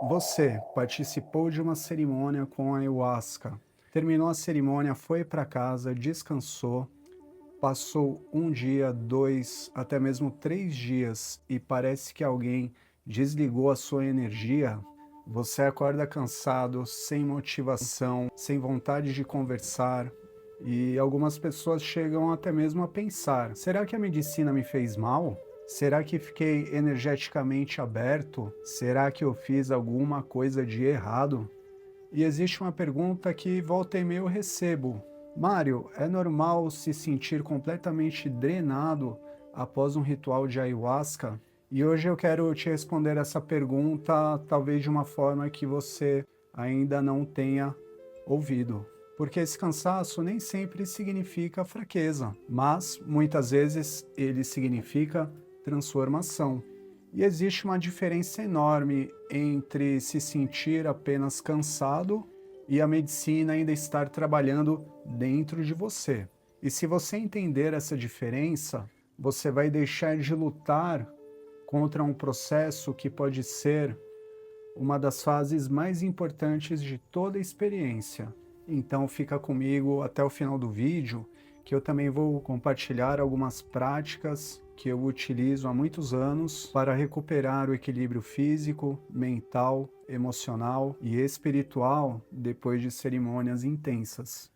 Você participou de uma cerimônia com ayahuasca. Terminou a cerimônia, foi para casa, descansou, passou um dia, dois, até mesmo 3 dias e parece que alguém desligou a sua energia. Você acorda cansado, sem motivação, sem vontade de conversar. E algumas pessoas chegam até mesmo a pensar: será que a medicina me fez mal? Será que fiquei energeticamente aberto? Será que eu fiz alguma coisa de errado? E existe uma pergunta que volta e meia eu recebo: Mário, é normal se sentir completamente drenado após um ritual de ayahuasca? E hoje eu quero te responder essa pergunta, talvez de uma forma que você ainda não tenha ouvido. Porque esse cansaço nem sempre significa fraqueza, mas muitas vezes ele significa transformação. E existe uma diferença enorme entre se sentir apenas cansado e a medicina ainda estar trabalhando dentro de você. E se você entender essa diferença, você vai deixar de lutar contra um processo que pode ser uma das fases mais importantes de toda a experiência. Então fica comigo até o final do vídeo, que eu também vou compartilhar algumas práticas que eu utilizo há muitos anos para recuperar o equilíbrio físico, mental, emocional e espiritual depois de cerimônias intensas.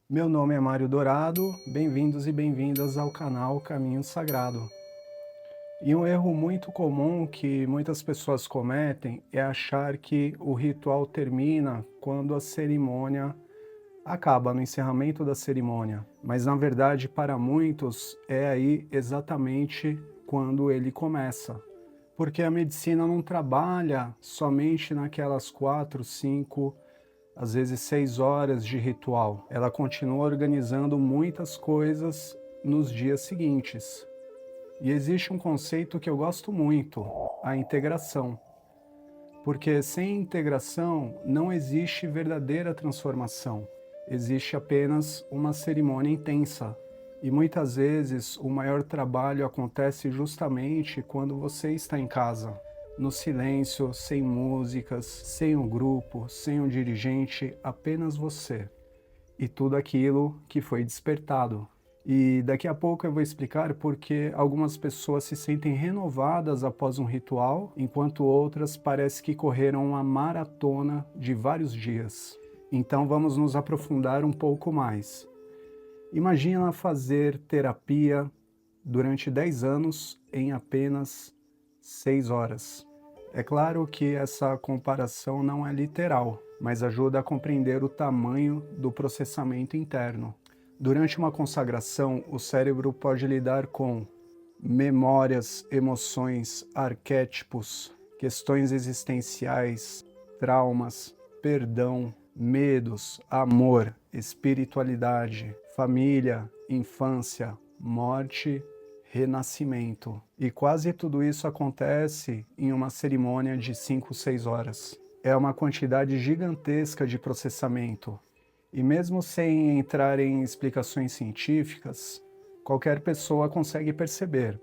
Meu nome é Mário Dourado, bem-vindos e bem-vindas ao canal Caminho Sagrado. E um erro muito comum que muitas pessoas cometem é achar que o ritual termina quando a cerimônia acaba, no encerramento da cerimônia. Mas na verdade, para muitos, é aí exatamente quando ele começa. Porque a medicina não trabalha somente naquelas 4, 5, às vezes 6 horas de ritual. Ela continua organizando muitas coisas nos dias seguintes. E existe um conceito que eu gosto muito, a integração. Porque sem integração não existe verdadeira transformação. Existe apenas uma cerimônia intensa. E muitas vezes o maior trabalho acontece justamente quando você está em casa, no silêncio, sem músicas, sem um grupo, sem um dirigente, apenas você. E tudo aquilo que foi despertado. E daqui a pouco eu vou explicar porque algumas pessoas se sentem renovadas após um ritual, enquanto outras parece que correram uma maratona de vários dias. Então vamos nos aprofundar um pouco mais. Imagina fazer terapia durante 10 anos em apenas 6 horas. É claro que essa comparação não é literal, mas ajuda a compreender o tamanho do processamento interno. Durante uma consagração, o cérebro pode lidar com memórias, emoções, arquétipos, questões existenciais, traumas, perdão, medos, amor, espiritualidade, família, infância, morte, renascimento. E quase tudo isso acontece em uma cerimônia de 5, 6 horas. É uma quantidade gigantesca de processamento. E mesmo sem entrar em explicações científicas, qualquer pessoa consegue perceber.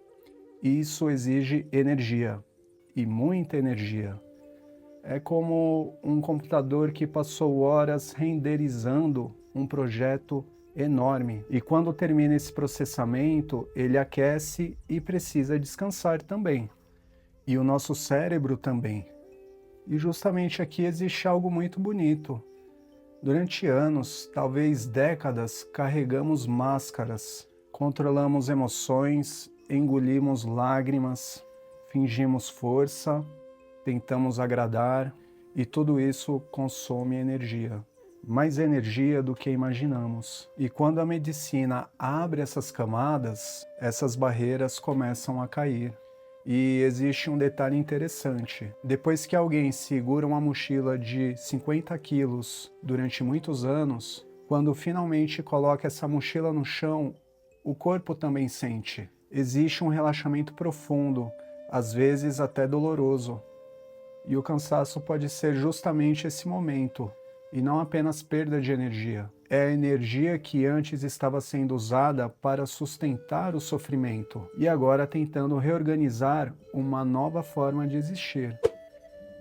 Isso exige energia, e muita energia. É como um computador que passou horas renderizando um projeto enorme. E quando termina esse processamento, ele aquece e precisa descansar também. E o nosso cérebro também. E justamente aqui existe algo muito bonito. Durante anos, talvez décadas, carregamos máscaras, controlamos emoções, engolimos lágrimas, fingimos força, tentamos agradar e tudo isso consome energia. Mais energia do que imaginamos. E quando a medicina abre essas camadas, essas barreiras começam a cair. E existe um detalhe interessante. Depois que alguém segura uma mochila de 50 quilos durante muitos anos, quando finalmente coloca essa mochila no chão, o corpo também sente. Existe um relaxamento profundo, às vezes até doloroso. E o cansaço pode ser justamente esse momento, e não apenas perda de energia. É a energia que antes estava sendo usada para sustentar o sofrimento, e agora tentando reorganizar uma nova forma de existir.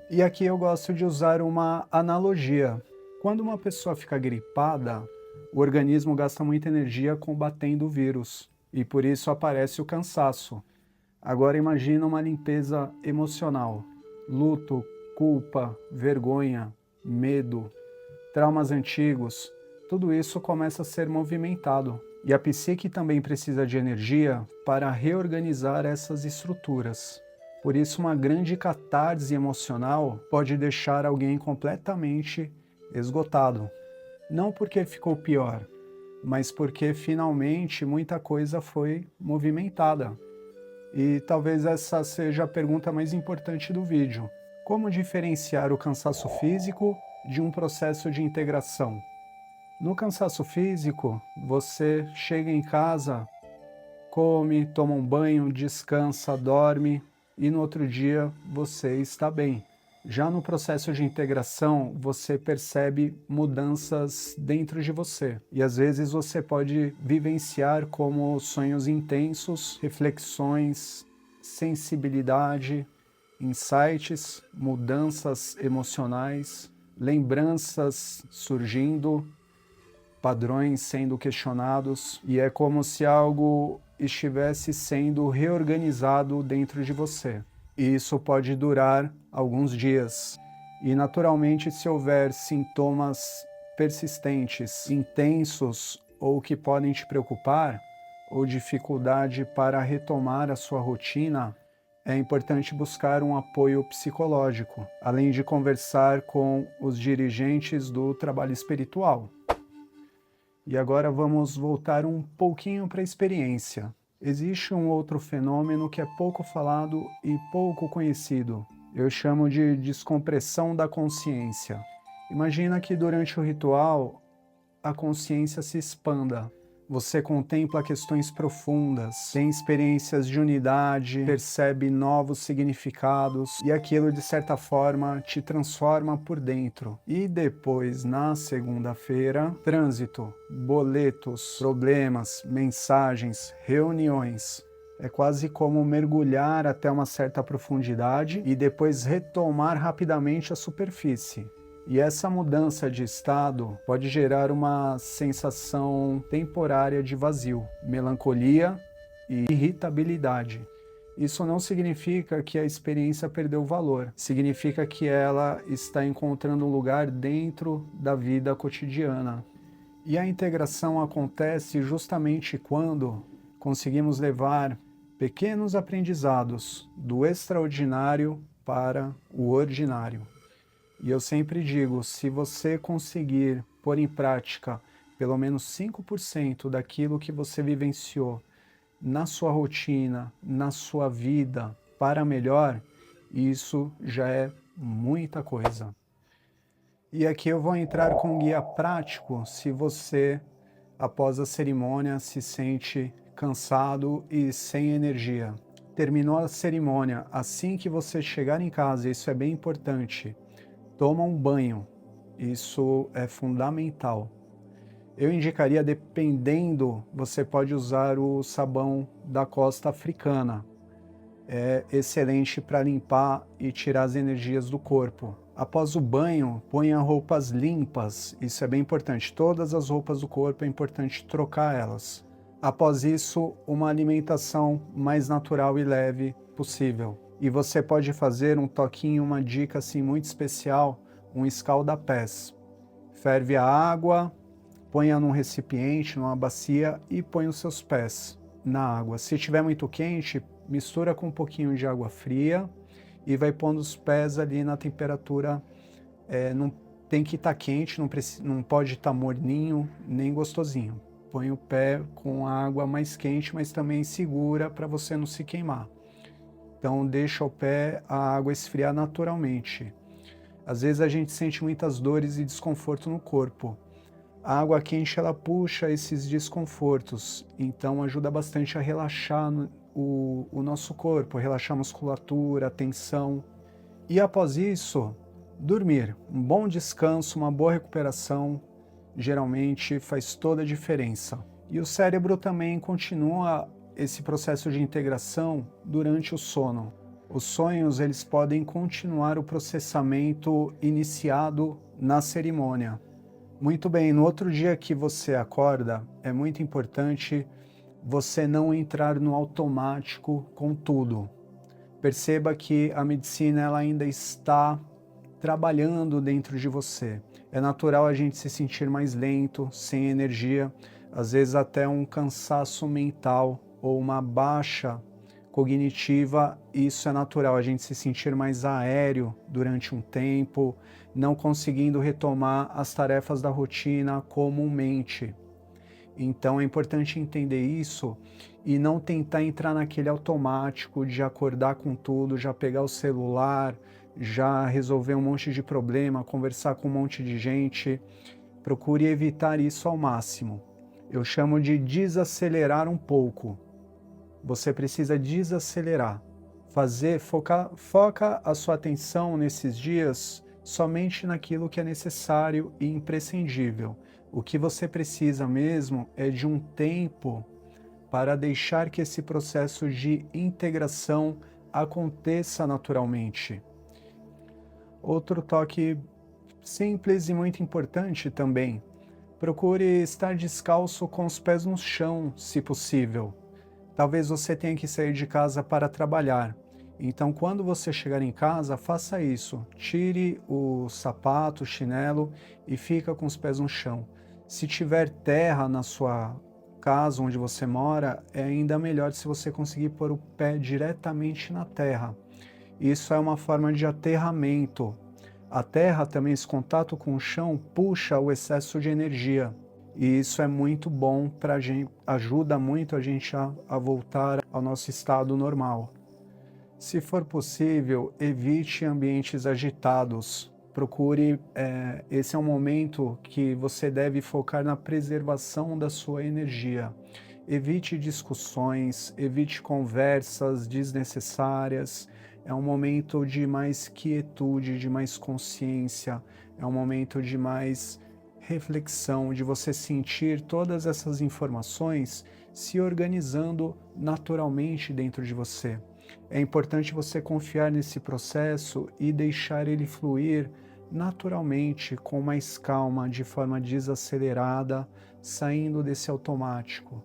E aqui eu gosto de usar uma analogia. Quando uma pessoa fica gripada, o organismo gasta muita energia combatendo o vírus e por isso aparece o cansaço. Agora imagina uma limpeza emocional. Luto, culpa, vergonha, medo, traumas antigos, tudo isso começa a ser movimentado. E a psique também precisa de energia para reorganizar essas estruturas. Por isso, uma grande catarse emocional pode deixar alguém completamente esgotado. Não porque ficou pior, mas porque finalmente muita coisa foi movimentada. E talvez essa seja a pergunta mais importante do vídeo. Como diferenciar o cansaço físico de um processo de integração? No cansaço físico, você chega em casa, come, toma um banho, descansa, dorme e no outro dia você está bem. Já no processo de integração, você percebe mudanças dentro de você e às vezes você pode vivenciar como sonhos intensos, reflexões, sensibilidade, insights, mudanças emocionais, lembranças surgindo, padrões sendo questionados, e é como se algo estivesse sendo reorganizado dentro de você. E isso pode durar alguns dias. E naturalmente, se houver sintomas persistentes, intensos ou que podem te preocupar, ou dificuldade para retomar a sua rotina, é importante buscar um apoio psicológico, além de conversar com os dirigentes do trabalho espiritual. E agora vamos voltar um pouquinho para a experiência. Existe um outro fenômeno que é pouco falado e pouco conhecido. Eu chamo de descompressão da consciência. Imagina que durante o ritual a consciência se expanda. Você contempla questões profundas, tem experiências de unidade, percebe novos significados e aquilo de certa forma te transforma por dentro. E depois, na segunda-feira, trânsito, boletos, problemas, mensagens, reuniões. É quase como mergulhar até uma certa profundidade e depois retomar rapidamente a superfície. E essa mudança de estado pode gerar uma sensação temporária de vazio, melancolia e irritabilidade. Isso não significa que a experiência perdeu valor, significa que ela está encontrando um lugar dentro da vida cotidiana. E a integração acontece justamente quando conseguimos levar pequenos aprendizados do extraordinário para o ordinário. E eu sempre digo, se você conseguir pôr em prática pelo menos 5% daquilo que você vivenciou na sua rotina, na sua vida, para melhor, isso já é muita coisa. E aqui eu vou entrar com um guia prático se você, após a cerimônia, se sente cansado e sem energia. Terminou a cerimônia, assim que você chegar em casa, isso é bem importante, toma um banho, isso é fundamental. Eu indicaria, dependendo, você pode usar o sabão da costa africana. É excelente para limpar e tirar as energias do corpo. Após o banho, ponha roupas limpas, isso é bem importante. Todas as roupas do corpo é importante trocar elas. Após isso, uma alimentação mais natural e leve possível. E você pode fazer um toquinho, uma dica assim muito especial, um escalda-pés. Ferve a água, ponha num recipiente, numa bacia e põe os seus pés na água. Se estiver muito quente, mistura com um pouquinho de água fria e vai pondo os pés ali na temperatura, não tem que estar quente, não pode estar morninho, nem gostosinho. Põe o pé com a água mais quente, mas também segura para você não se queimar. Então deixa o pé, a água esfriar naturalmente. Às vezes a gente sente muitas dores e desconforto no corpo. A água quente ela puxa esses desconfortos, então ajuda bastante a relaxar o nosso corpo, relaxar a musculatura, a tensão. E após isso, dormir. Um bom descanso, uma boa recuperação, geralmente faz toda a diferença. E o cérebro também continua esse processo de integração durante o sono. Os sonhos, eles podem continuar o processamento iniciado na cerimônia. Muito bem, no outro dia que você acorda, é muito importante você não entrar no automático com tudo. Perceba que a medicina ela ainda está trabalhando dentro de você. É natural a gente se sentir mais lento, sem energia, às vezes até um cansaço mental ou uma baixa cognitiva. Isso é natural, a gente se sentir mais aéreo durante um tempo, não conseguindo retomar as tarefas da rotina comumente. Então é importante entender isso e não tentar entrar naquele automático de acordar com tudo, já pegar o celular, já resolver um monte de problema, conversar com um monte de gente. Procure evitar isso ao máximo. Eu chamo de desacelerar um pouco. Você precisa desacelerar. Foca a sua atenção nesses dias somente naquilo que é necessário e imprescindível. O que você precisa mesmo é de um tempo para deixar que esse processo de integração aconteça naturalmente. Outro toque simples e muito importante também: procure estar descalço com os pés no chão, se possível. Talvez você tenha que sair de casa para trabalhar. Então, quando você chegar em casa, faça isso. Tire o sapato, o chinelo e fica com os pés no chão. Se tiver terra na sua casa onde você mora, é ainda melhor se você conseguir pôr o pé diretamente na terra. Isso é uma forma de aterramento. A terra também, esse contato com o chão, puxa o excesso de energia. E isso é muito bom para a gente, ajuda muito a gente a voltar ao nosso estado normal. Se for possível, evite ambientes agitados. Procure, esse é um momento que você deve focar na preservação da sua energia. Evite discussões, evite conversas desnecessárias. É um momento de mais quietude, de mais consciência. É um momento de mais reflexão, de você sentir todas essas informações se organizando naturalmente dentro de você. É importante você confiar nesse processo e deixar ele fluir naturalmente, com mais calma, de forma desacelerada, saindo desse automático.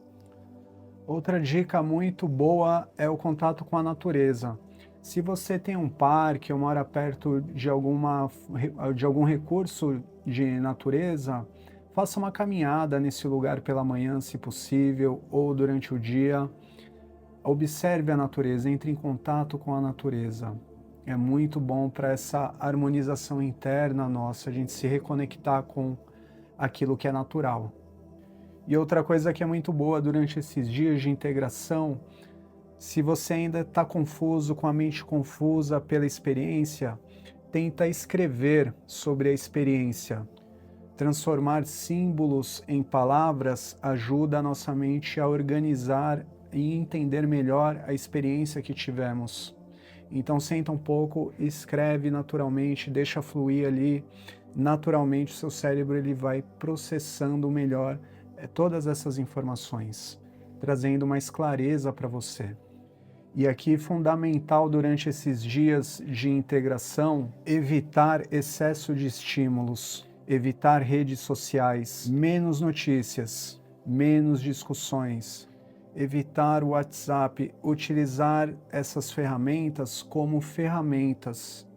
Outra dica muito boa é o contato com a natureza. Se você tem um parque ou mora perto de algum recurso de natureza, faça uma caminhada nesse lugar pela manhã, se possível, ou durante o dia. Observe a natureza, entre em contato com a natureza. É muito bom para essa harmonização interna nossa, a gente se reconectar com aquilo que é natural. E outra coisa que é muito boa durante esses dias de integração: se você ainda está confuso, com a mente confusa pela experiência, tenta escrever sobre a experiência. Transformar símbolos em palavras ajuda a nossa mente a organizar e entender melhor a experiência que tivemos. Então senta um pouco, escreve naturalmente, deixa fluir ali. Naturalmente o seu cérebro ele vai processando melhor todas essas informações, trazendo mais clareza para você. E aqui, fundamental durante esses dias de integração, evitar excesso de estímulos, evitar redes sociais, menos notícias, menos discussões, evitar o WhatsApp, utilizar essas ferramentas como ferramentas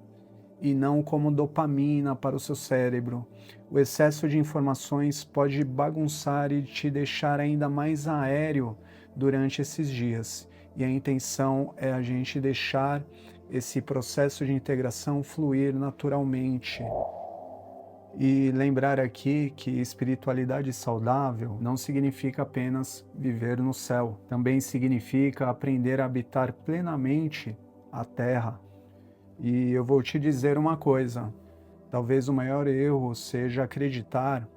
e não como dopamina para o seu cérebro. O excesso de informações pode bagunçar e te deixar ainda mais aéreo durante esses dias. E a intenção é a gente deixar esse processo de integração fluir naturalmente. E lembrar aqui que espiritualidade saudável não significa apenas viver no céu. Também significa aprender a habitar plenamente a Terra. E eu vou te dizer uma coisa: talvez o maior erro seja acreditar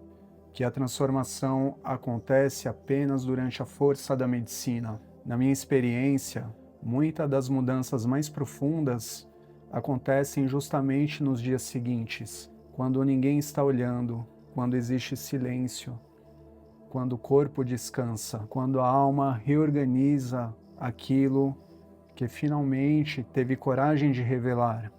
que a transformação acontece apenas durante a força da medicina. Na minha experiência, muitas das mudanças mais profundas acontecem justamente nos dias seguintes, quando ninguém está olhando, quando existe silêncio, quando o corpo descansa, quando a alma reorganiza aquilo que finalmente teve coragem de revelar.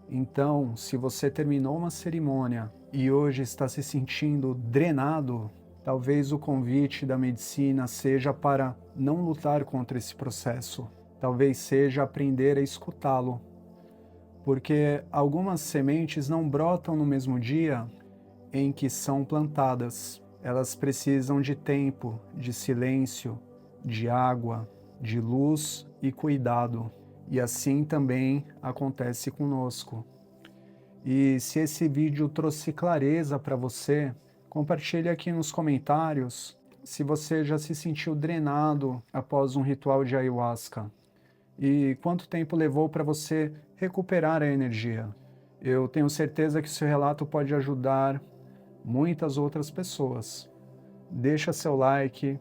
Então, se você terminou uma cerimônia e hoje está se sentindo drenado, talvez o convite da medicina seja para não lutar contra esse processo. Talvez seja aprender a escutá-lo. Porque algumas sementes não brotam no mesmo dia em que são plantadas. Elas precisam de tempo, de silêncio, de água, de luz e cuidado. E assim também acontece conosco. E se esse vídeo trouxe clareza para você, compartilhe aqui nos comentários se você já se sentiu drenado após um ritual de ayahuasca. E quanto tempo levou para você recuperar a energia. Eu tenho certeza que seu relato pode ajudar muitas outras pessoas. Deixa seu like,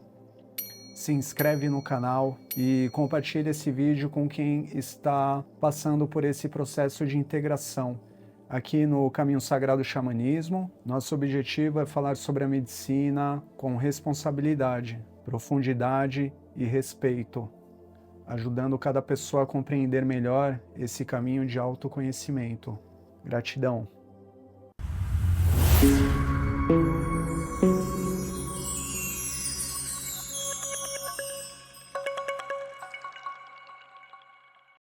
se inscreve no canal e compartilha esse vídeo com quem está passando por esse processo de integração. Aqui no Caminho Sagrado Xamanismo, nosso objetivo é falar sobre a medicina com responsabilidade, profundidade e respeito, ajudando cada pessoa a compreender melhor esse caminho de autoconhecimento. Gratidão.